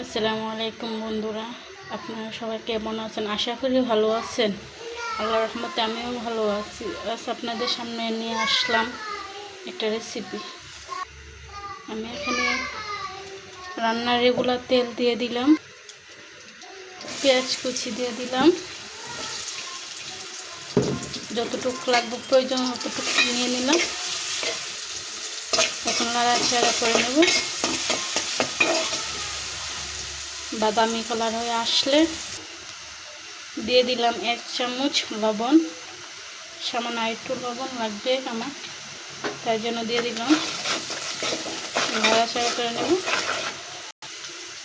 আসসালামু আলাইকুম বন্ধুরা, আপনারা সবাই কেমন আছেন? আশা করি ভালো আছেন। আল্লাহর রহমতে আমিও ভালো আছি। আজ আপনাদের সামনে নিয়ে আসলাম একটা রেসিপি। আমি এখানে রান্নার রেগুলার তেল দিয়ে দিলাম, পেঁয়াজ কুচি দিয়ে দিলাম, যতটুকু লাগবে প্রয়োজন ততটুকু নিয়ে নিলাম। এখন নাড়াচাড়া করে নেব। বাদামি কালার হয়ে আসলে দিয়ে দিলাম 1 চামচ লবণ। সামান্য একটু লবণ লাগবে আমার, তাই জন্য দিয়ে দিলাম। নাড়াচাড়া করে নেব।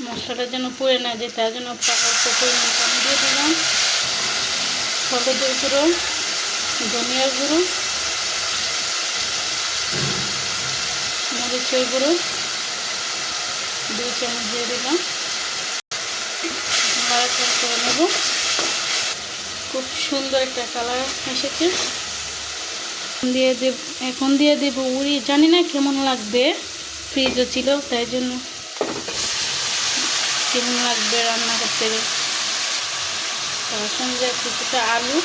মশলাটা যেন পুড়ে না যায় তার জন্য অল্প পরিমাণ পানি দিয়ে দিলাম। হলুদের গুঁড়ো, ধনিয়ার গুঁড়ো, মরিচের গুঁড়ো 2 চামচ দিয়ে দিলাম। নাড়াচাড়া করে নেব। খুব সুন্দর একটা কালার এসেছে। এখন দিয়ে দেব উড়ি। জানি না কেমন লাগবে, ফ্রিজও ছিল তাই জন্য কেমন লাগবে রান্না করতে। তার সঙ্গে কিছুটা আলু,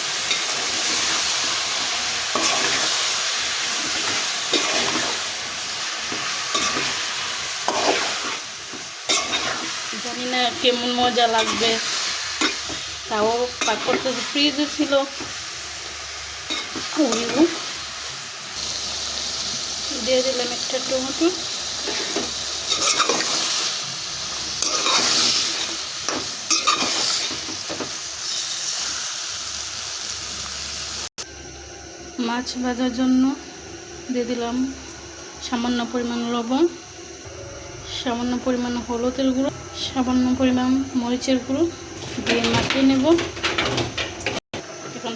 জানি না কেমন মজা লাগবে, তাও পাক করতে ফ্রিজে ছিল। দিয়ে দিলাম একটা টমেটো, মাছ ভাজার জন্য দিয়ে দিলাম সামান্য পরিমাণ লবণ, সামান্য পরিমাণ হলুদের গুঁড়ো, সামান্য পরিমাণ মরিচের গুঁড়ো দিয়ে মাখিয়ে নেব। এখন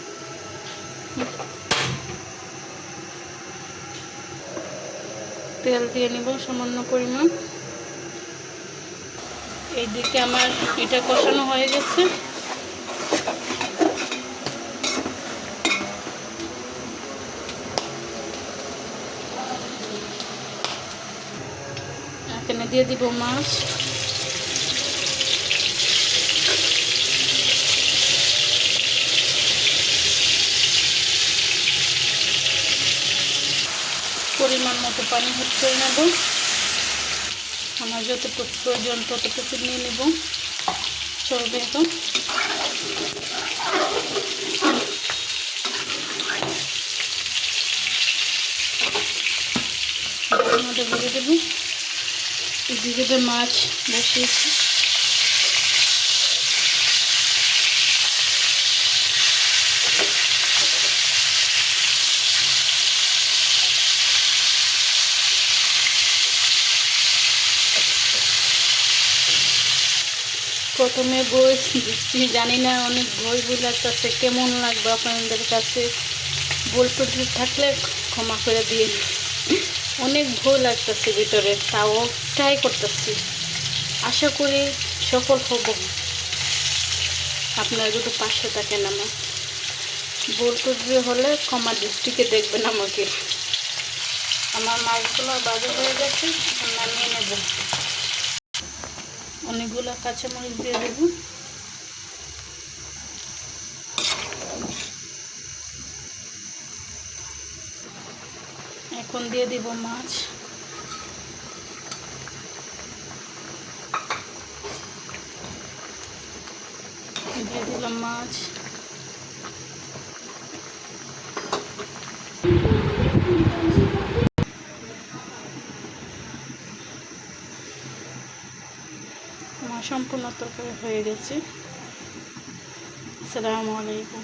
তেল দিয়ে নেব সামান্য পরিমাণ। এইদিকে আমার এটা কষানো হয়ে গেছে। এখানে দিয়ে দিব মাছ। পরিমাণ মতো পানি অ্যাড করে নেব। আমার যতটুকু প্রয়োজন ততটুকু নিয়ে নেব, চলবে। এখন মধ্যে ভরে দেবো। এদিকে মাছ বসিয়েছি। প্রথমে বই দিচ্ছি, জানি না অনেক বই লাগতেছে, কেমন লাগবে আপনাদের কাছে। ভুল ত্রুটি থাকলে ক্ষমা করে দিয়ে। অনেক ভুল লাগতেছে ভিতরে, তাও ট্রাই করতেছি। আশা করি সফল হব। আপনারা যদি পাশে থাকেন আমার। ভুল ত্রুটি হলে ক্ষমা দৃষ্টিকে দেখবেন আমাকে। আমার মাছগুলো বাজা হয়ে গেছে, নামিয়ে নেব। অনেকগুলো কাঁচামরিচ দিয়ে দেব। এখন দিয়ে দিব মাছ। দিয়ে দিলাম মাছ। আমার সম্পূর্ণ তরকারি হয়ে গেছে। আসসালামু আলাইকুম।